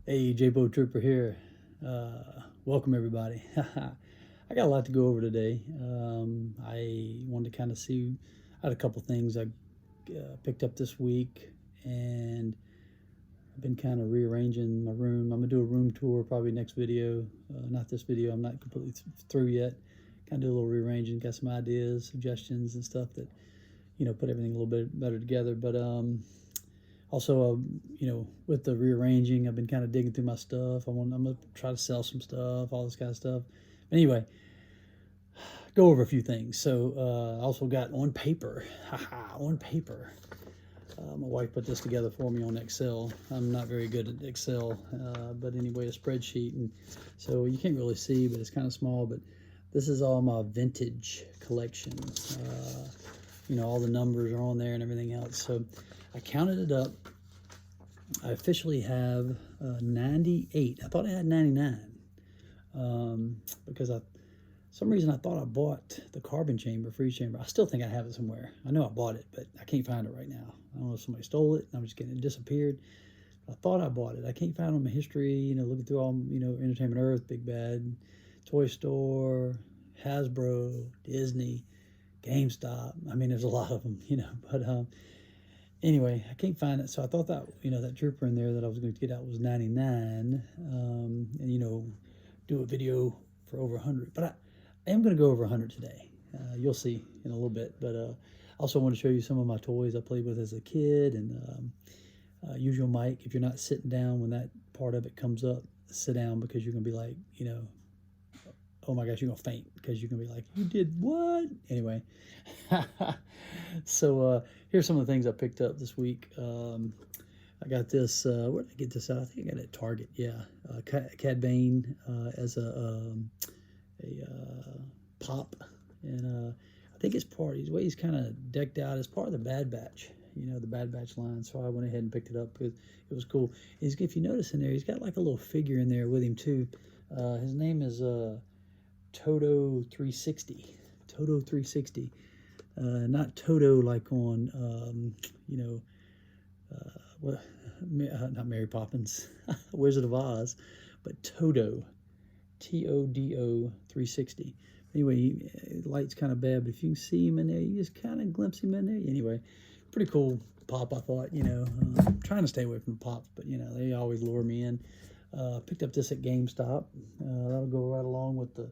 Hey, J-Bo Trooper here. Welcome everybody. I got a lot to go over today. I wanted to kind of see, I had a couple things I picked up this week, and I've been kind of rearranging my room. I'm gonna do a room tour probably next video. Not this video, I'm not completely through yet. Kind of do a little rearranging, got some ideas, suggestions and stuff that, put everything a little bit better together. But also, with the rearranging, I've been kind of digging through my stuff. I'm gonna try to sell some stuff, all this kind of stuff. But anyway, go over a few things. So I also got on paper, on paper. My wife put this together for me on Excel. I'm not very good at Excel, but anyway, a spreadsheet, and so you can't really see, but it's kind of small. But this is all my vintage collection. All the numbers are on there and everything else. So I counted it up. I officially have 98. I thought I had 99 because some reason I thought I bought the carbon chamber, freeze chamber. I still think I have it somewhere. I know I bought it, but I can't find it right now. I don't know if somebody stole it. I'm just kidding. It disappeared. I thought I bought it. I can't find it on my history. Looking through all, Entertainment Earth, Big Bad, Toy Store, Hasbro, Disney, GameStop. I mean, there's a lot of them, but anyway, I can't find it. So I thought that, that trooper in there that I was going to get out was 99, and, do a video for over 100. But I am going to go over 100 today. You'll see in a little bit. But I also want to show you some of my toys I played with as a kid. And use your mic. If you're not sitting down when that part of it comes up, sit down, because you're going to be like, oh my gosh, you're going to faint, because you're going to be like, you did what? Anyway, so here's some of the things I picked up this week. I got this, where did I get this at? I think I got it at Target, yeah. Cad Bane as a pop, and I think it's part, the way he's kind of decked out as part of the Bad Batch, the Bad Batch line, so I went ahead and picked it up because it was cool. If you notice in there, he's got like a little figure in there with him too. His name is Toto 360. Toto 360. Not Toto like on, not Mary Poppins, Wizard of Oz, but Toto, Todo 360. Anyway, the light's kind of bad, but if you can see him in there, you just kind of glimpse him in there. Anyway, pretty cool pop, I thought, I'm trying to stay away from the pops, but, they always lure me in. Picked up this at GameStop. That'll go right along with the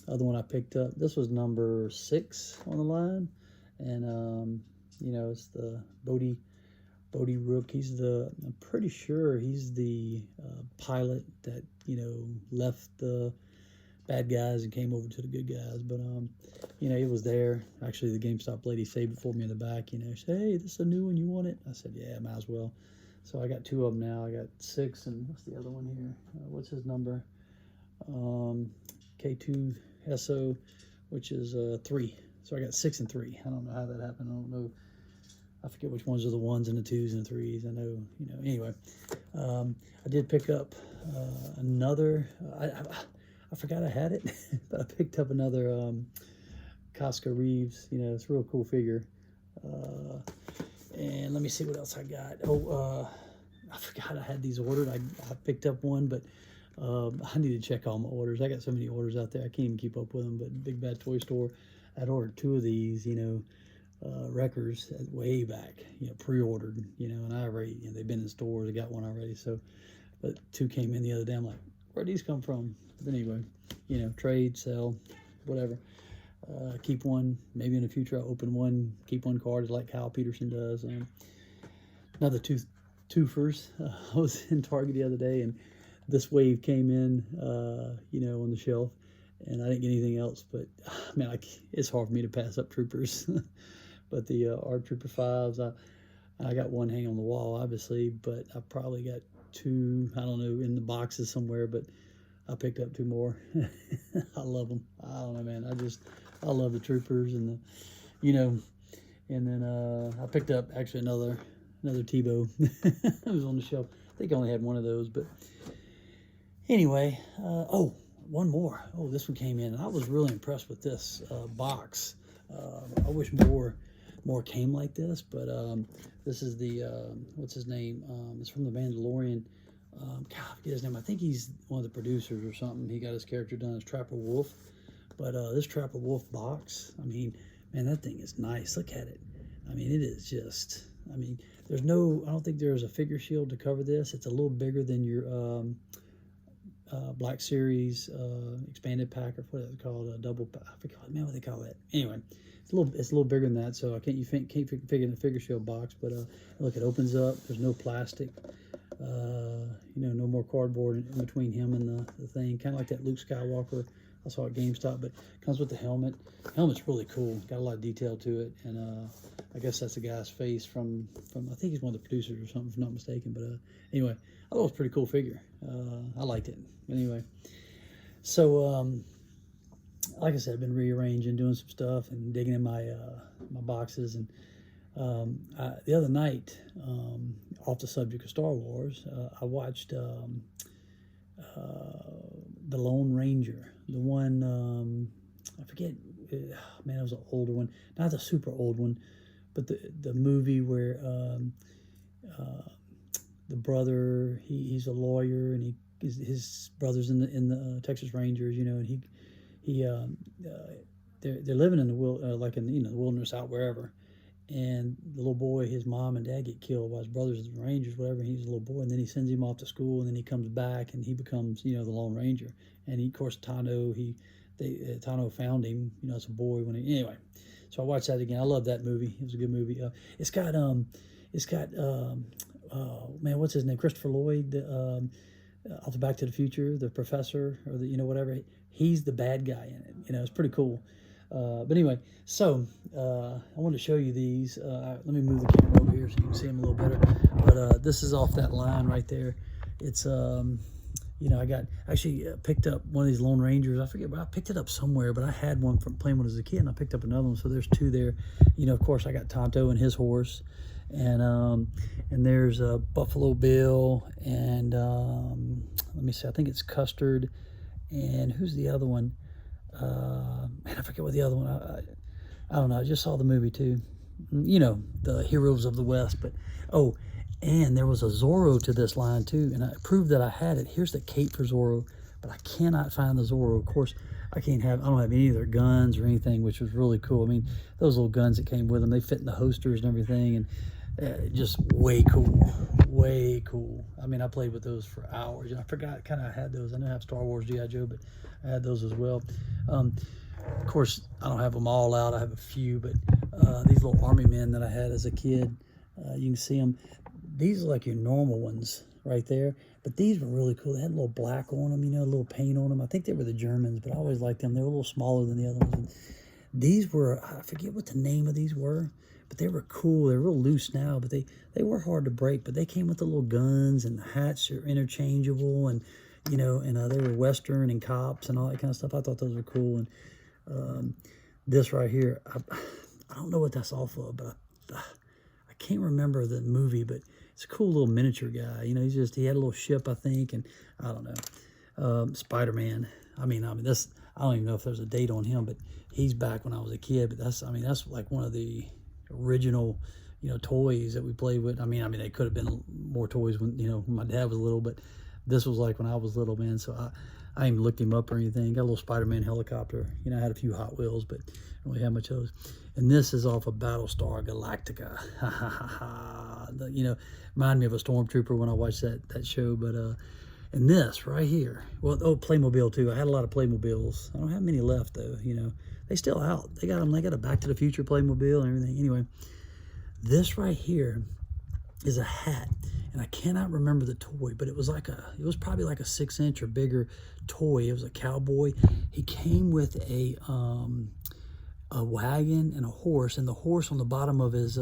other one I picked up. This was number 6 on the line, and it's the Bodhi Rook. I'm pretty sure he's the pilot that left the bad guys and came over to the good guys. But it was there. Actually, the GameStop lady saved it for me in the back. She said, "Hey, this is a new one. You want it?" I said, "Yeah, might as well." So I got 2 of them now. I got 6, and what's the other one here? What's his number? K2SO, which is 3. So I got 6 and 3. I don't know how that happened. I don't know. I forget which ones are the 1s and the 2s and the 3s. I know, Anyway, I did pick up another. I forgot I had it, but I picked up another Casca Reeves. It's a real cool figure. And let me see what else I got. I forgot I had these ordered. I picked up one, but I need to check all my orders. I got so many orders out there, I can't even keep up with them. But Big Bad Toy Store, I'd ordered 2 of these, Wreckers way back, pre-ordered, and I already, they've been in stores. I got one already. So, but 2 came in the other day. I'm like, where'd these come from? But anyway, trade, sell, whatever. Keep one. Maybe in the future I'll open one, keep one card, like Kyle Peterson does. Another twofers. I was in Target the other day, and this wave came in, on the shelf, and I didn't get anything else. But man, it's hard for me to pass up troopers. But the ARC Trooper 5s, I got one hanging on the wall, obviously, but I probably got 2, I don't know, in the boxes somewhere. But I picked up 2 more. I love them. I don't know, man. I love the troopers, and and then I picked up actually another Tebow. It was on the shelf. I think I only had one of those, but anyway, one more. Oh, this one came in, and I was really impressed with this box. I wish more came like this, but this is the what's his name? It's from the Mandalorian. God, I forget his name. I think he's one of the producers or something. He got his character done as Trapper Wolf. But this Trapper Wolf box, I mean, man, that thing is nice. Look at it. I mean, it is just, I mean, I don't think there's a figure shield to cover this. It's a little bigger than your Black Series expanded pack, or what is it called? A double pack. I forget, man, what they call that. Anyway, it's a little bigger than that, so I can't figure in a figure shield box. But look, it opens up. There's no plastic. No more cardboard in between him and the thing. Kind of like that Luke Skywalker I saw at GameStop, but comes with the helmet. Helmet's really cool. Got a lot of detail to it, and I guess that's the guy's face from I think he's one of the producers or something, if I'm not mistaken. But anyway, I thought it was a pretty cool figure. I liked it. Anyway, so like I said, I've been rearranging, doing some stuff, and digging in my boxes. And the other night, off the subject of Star Wars, I watched The Lone Ranger. The one, I forget, man, it was an older one. Not the super old one, but the movie where the brother, he's a lawyer, and his brother's in the Texas Rangers, and they're living in the the wilderness out wherever. And the little boy, his mom and dad get killed by his brothers, the Rangers, whatever. And he's a little boy, and then he sends him off to school, and then he comes back, and he becomes, the Lone Ranger. And he, of course, Tano found him, as a boy anyway. So I watched that again. I love that movie. It was a good movie. It's got man, what's his name? Christopher Lloyd, off the Back to the Future, the professor, or whatever. He's the bad guy in it. It's pretty cool. But anyway, so I wanted to show you these. Let me move the camera over here so you can see them a little better. But this is off that line right there. It's I actually picked up one of these Lone Rangers. I forget, but I picked it up somewhere. But I had one from playing when I was a kid, and I picked up another one. So there's two there. Of course, I got Tonto and his horse, and there's Buffalo Bill, and let me see. I think it's Custard, and who's the other one? Man, I forget what the other one. I don't know. I just saw the movie too. The Heroes of the West. But and there was a Zorro to this line too, and I proved that I had it. Here's the cape for Zorro, but I cannot find the Zorro. Of course, I don't have any of their guns or anything, which was really cool. I mean, those little guns that came with them, they fit in the holsters and everything, and just way cool. I mean, I played with those for hours. I forgot kind of had those. I know I have Star Wars G.I. Joe, but I had those as well. Of course, I don't have them all out. I have a few, but these little army men that I had as a kid, you can see them. These are like your normal ones right there, but these were really cool. They had a little black on them, a little paint on them. I think they were the Germans, but I always liked them. They were a little smaller than the other ones. And these were, I forget what the name of these were, but they were cool. They're real loose now, but they were hard to break. But they came with the little guns, and the hats are interchangeable, and they were Western and cops and all that kind of stuff. I thought those were cool. And this right here, I don't know what that's off of, but I can't remember the movie, but it's a cool little miniature guy. He had a little ship, I think, and I don't know. Spider-Man. I mean, this, I don't even know if there's a date on him, but he's back when I was a kid. But that's like one of the original, toys that we played with. I mean, they could have been more toys when my dad was little, but this was like when I was little, man. So I ain't looked him up or anything. Got a little Spider-Man helicopter. I had a few Hot Wheels, but I don't really have much of those. And this is off of Battlestar Galactica. Remind me of a Stormtrooper when I watched that show. But and this right here, well, Playmobil too. I had a lot of Playmobiles. I don't have many left though. They still out. They got them. They got a Back to the Future Playmobil and everything. Anyway, this right here is a hat, and I cannot remember the toy, but it was probably like a 6-inch or bigger toy. It was a cowboy. He came with a wagon and a horse, and the horse on the bottom of his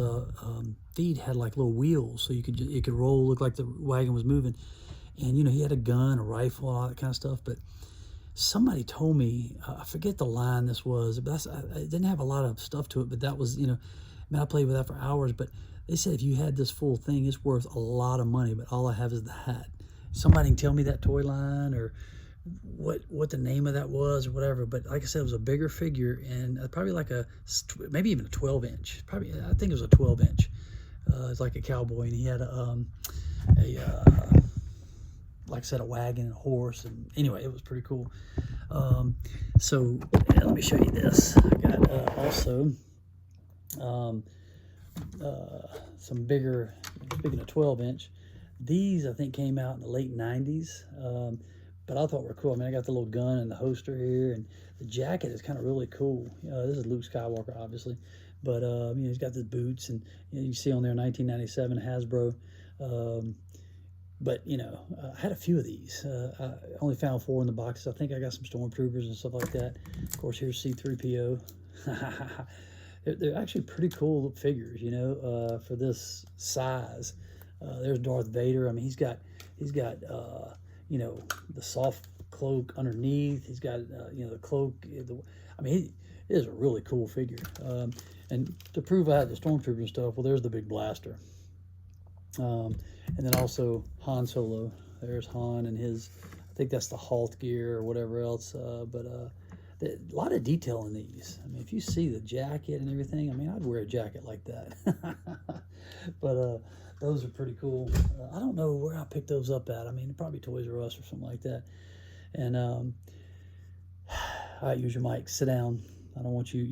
feet had like little wheels, so it could roll, look like the wagon was moving. And he had a gun, a rifle, all that kind of stuff. But somebody told me, I forget the line this was, but it didn't have a lot of stuff to it, but that was, I played with that for hours. But they said if you had this full thing, it's worth a lot of money, but all I have is the hat. Somebody can tell me that toy line or what the name of that was or whatever. But like I said, it was a bigger figure, and probably maybe even a 12-inch. Probably, I think it was a 12-inch. It's like a cowboy, and he had like I said, a wagon and a horse. And anyway, it was pretty cool. So yeah, let me show you this. I got also some bigger, speaking of 12-inch, these I think came out in the late 90s. But I thought were cool. I mean, I got the little gun and the holster here, and the jacket is kind of really cool. This is Luke Skywalker, obviously, but he's got the boots, and you see on there 1997 Hasbro. But I had a few of these. I only found 4 in the boxes. I think I got some Stormtroopers and stuff like that. Of course, here's C-3PO. They're actually pretty cool figures, for this size. There's Darth Vader. I mean, he's got the soft cloak underneath. He's got the cloak. I mean, it is a really cool figure. And to prove I had the Stormtrooper and stuff, well, there's the big blaster. And then also Han Solo. There's Han and his, I think that's the Hoth gear or whatever else. But a lot of detail in these. I mean, if you see the jacket and everything, I mean, I'd wear a jacket like that. But those are pretty cool. I don't know where I picked those up at. I mean, probably Toys R Us or something like that. And all right, use your mic. Sit down. I don't want you,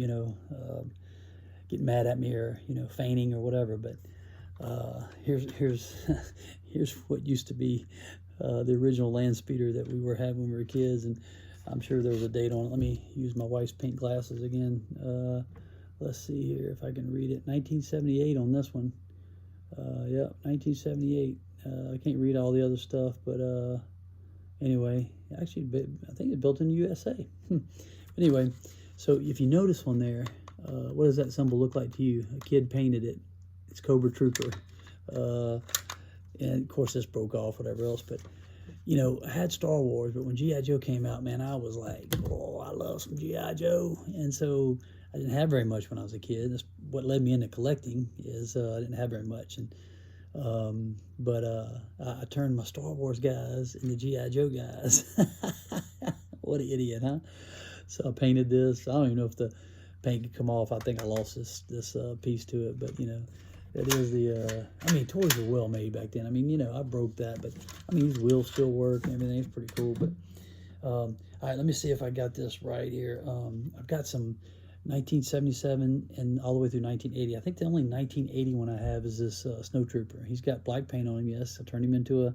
getting mad at me or fainting or whatever. But here's here's what used to be the original land speeder that we were having when we were kids, and I'm sure there was a date on it. Let me use my wife's pink glasses again. Let's see here if I can read it. 1978 on this one. Yep, 1978. I can't read all the other stuff, but anyway, actually, I think it's built in the USA. Anyway, so if you notice on there, what does that symbol look like to you? A kid painted it. It's Cobra Trooper. And of course, this broke off, whatever else. But, I had Star Wars, but when G.I. Joe came out, man, I was like, oh, I love some G.I. Joe. And so I didn't have very much when I was a kid. That's what led me into collecting is I didn't have very much. And but I turned my Star Wars guys into G.I. Joe guys. What an idiot, huh? So I painted this. I don't even know if the paint could come off. I think I lost this piece to it, but it is the. I mean, toys were well made back then. I mean, I broke that, but I mean, these wheels still work and everything's pretty cool. But all right, let me see if I got this right here. I've got some 1977 and all the way through 1980. I think the only 1980 one I have is this Snow Trooper. He's got black paint on him. Yes, I turned him into a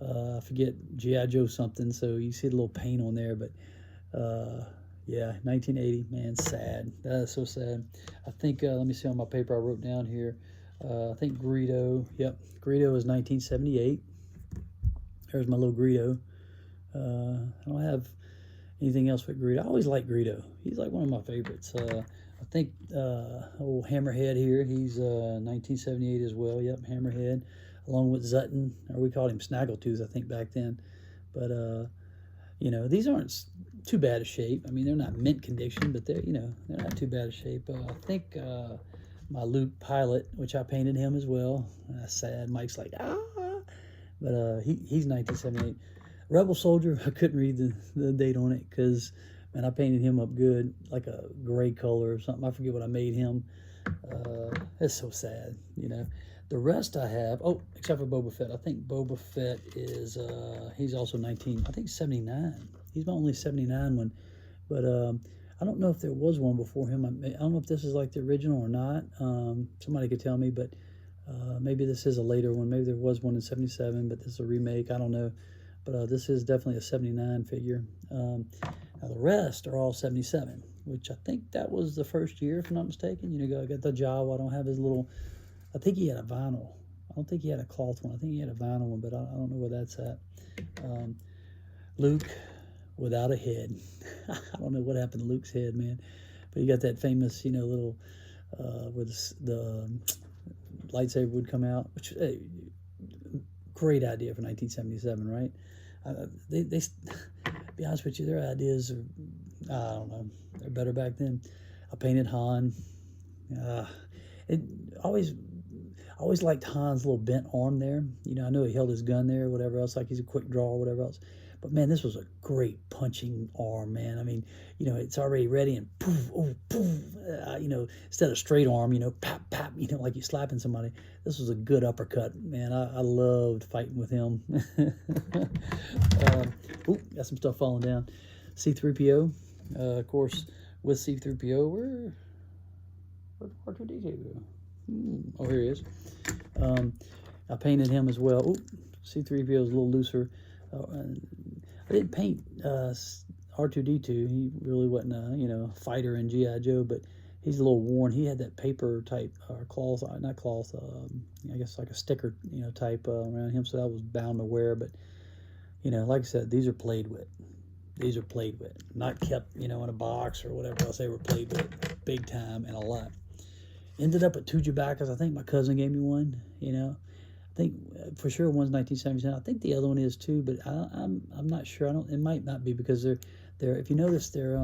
I forget G.I. Joe something. So you see the little paint on there, but. Yeah, 1980, man, sad. That is so sad. I think, let me see on my paper I wrote down here. I think Greedo, yep, Greedo is 1978. There's my little Greedo. I don't have anything else with Greedo. I always like Greedo. He's like one of my favorites. I think old Hammerhead here, he's 1978 as well. Yep, Hammerhead, along with Zutton, or we called him Snaggletooth, I think, back then. But, these aren't too bad a shape. I mean, they're not mint condition, but they're not too bad a shape. I think my Luke Pilot, which I painted him as well. Sad. Mike's like, but he's 1978. Rebel Soldier, I couldn't read the date on it because, man, I painted him up good, like a gray color or something. I forget what I made him. It's so sad, The rest I have, except for Boba Fett. I think Boba Fett is, he's also 79. He's my only 79 one. But I don't know if there was one before him. I don't know if this is like the original or not. Somebody could tell me, but maybe this is a later one. Maybe there was one in 77, but this is a remake. I don't know. But this is definitely a 79 figure. Now the rest are all 77, which I think that was the first year, if I'm not mistaken. I got the Jawa. I don't have his little... I think he had a vinyl. I don't think he had a cloth one. I think he had a vinyl one, but I don't know where that's at. Luke without a head. I don't know what happened to Luke's head, man. But you got that famous, little, where the lightsaber would come out, which, hey, great idea for 1977, right? They be honest with you, their ideas are, I don't know, they're better back then. I painted Han. I always liked Han's little bent arm there. You know, I know he held his gun there, or whatever else, like he's a quick draw or whatever else. But man, this was a great punching arm, man. I mean, you know, it's already ready and poof, oh, poof. You know, instead of straight arm, you know, pop, pop, you know, like you're slapping somebody. This was a good uppercut, man. I loved fighting with him. Got some stuff falling down. C-3PO, of course, with C-3PO, where'd R2-D2 go? Oh, here he is. I painted him as well. C-3PO is a little looser. I didn't paint R2-D2. He really wasn't a fighter in G.I. Joe, but he's a little worn. He had that paper type cloth, not cloth, I guess like a sticker type around him, so that was bound to wear. But like I said, these are played with. These are played with, not kept in a box or whatever else. They were played with big time and a lot. Ended up at 2 Chewbacca's. I think my cousin gave me one. I think for sure one's 1977. I think the other one is too, but I'm not sure. It might not be because they're if you notice their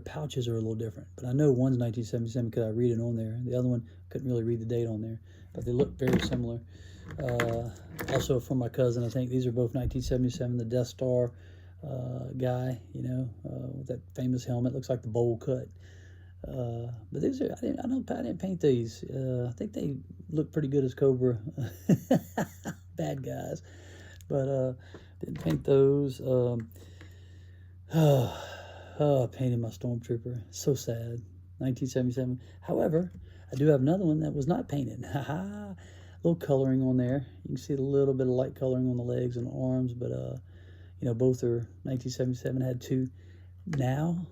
pouches are a little different. But I know one's 1977 because I read it on there. The other one couldn't really read the date on there, but they look very similar. Also from my cousin, I think these are both 1977. The Death Star guy, with that famous helmet, looks like the bowl cut. But these are I didn't paint these. I think they look pretty good as Cobra bad guys, but didn't paint those. I painted my Stormtrooper. So sad. 1977. However, I do have another one that was not painted. A little coloring on there. You can see a little bit of light coloring on the legs and the arms, but both are 1977. I had 2. Now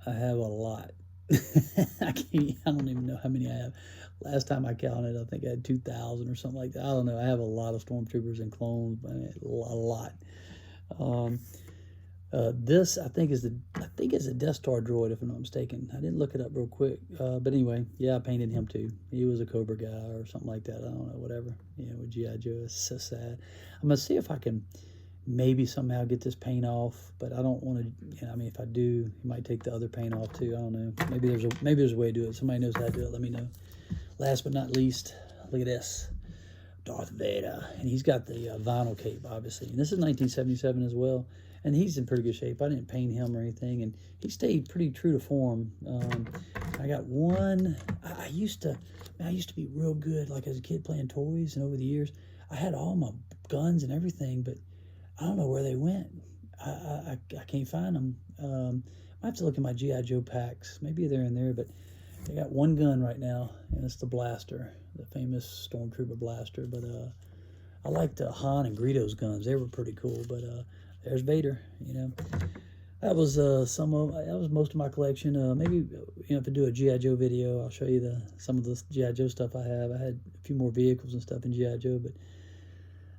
I have a lot. I don't even know how many I have. Last time I counted, I think I had 2,000 or something like that. I don't know. I have a lot of Stormtroopers and clones, but a lot. This I think is a Death Star droid, if I'm not mistaken. I didn't look it up real quick, but anyway, yeah, I painted him too. He was a Cobra guy or something like that. I don't know, whatever. With G.I. Joe, it's so sad. I'm gonna see if I can maybe somehow get this paint off, but I don't want to. I mean, if I do, he might take the other paint off too. I don't know. Maybe there's a way to do it. Somebody knows how to do it. Let me know. Last but not least, look at this, Darth Vader, and he's got the vinyl cape, obviously. And this is 1977 as well, and he's in pretty good shape. I didn't paint him or anything, and he stayed pretty true to form. I got one. I used to be real good, like as a kid playing toys, and over the years, I had all my guns and everything, but I don't know where they went. I can't find them. I have to look at my G.I. Joe packs. Maybe they're in there, but I got one gun right now, and it's the blaster, the famous Stormtrooper blaster. But I liked Han and Greedo's guns. They were pretty cool. But there's Vader. That was most of my collection. Maybe if I do a G.I. Joe video, I'll show you some of the G.I. Joe stuff I have. I had a few more vehicles and stuff in G.I. Joe, but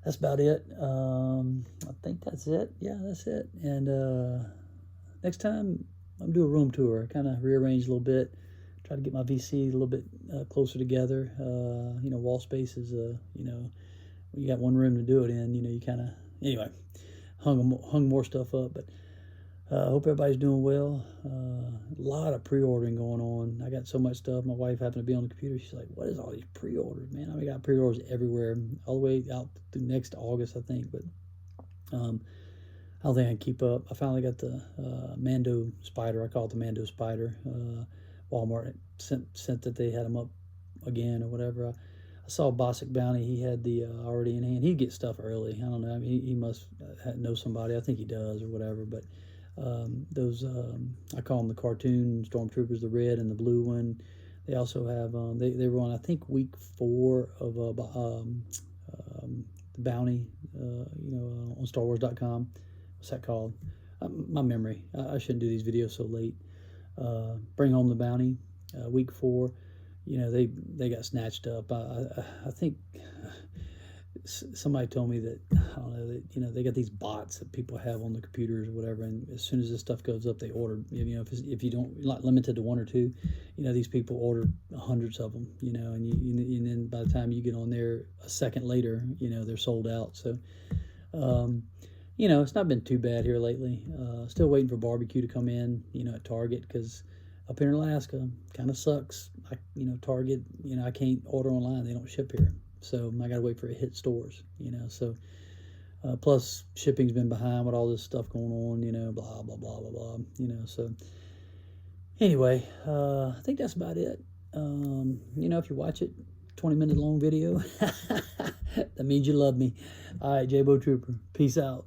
that's about it. I think that's it. Yeah, that's it. And next time, I'm doing a room tour. I kind of rearrange a little bit, try to get my VC a little bit closer together. Wall space is, when you got one room to do it in, you kind of, anyway, hung more stuff up. But I hope everybody's doing well. A lot of pre-ordering going on. I got so much stuff. My wife happened to be on the computer. She's like, what is all these pre-orders, man? I got pre-orders everywhere, all the way out through next August, I think. But I don't think I can keep up. I finally got the Mando Spider. I call it the Mando Spider. Walmart sent that they had them up again or whatever. I saw Bossk Bounty. He had the already in hand. He'd get stuff early. I don't know. I mean, he must know somebody. I think he does or whatever. But those I call them the cartoon Stormtroopers, the red and the blue one. They also have they were on, I think, week 4 of the Bounty on StarWars.com. What's that called? My memory. I shouldn't do these videos so late. Bring Home the Bounty, week 4. They got snatched up. I think somebody told me that, I don't know, that they got these bots that people have on the computers or whatever, and as soon as this stuff goes up, they order. If you don't, not limited to 1 or 2, these people order hundreds of them. And then by the time you get on there a second later, they're sold out. So it's not been too bad here lately. Still waiting for barbecue to come in, at Target, because up here in Alaska, kind of sucks. Target, I can't order online. They don't ship here. So I got to wait for it to hit stores, So plus shipping's been behind with all this stuff going on, blah, blah, blah, blah, blah, So anyway, I think that's about it. If you watch it, 20-minute long video, that means you love me. All right, J-Bo Trooper. Peace out.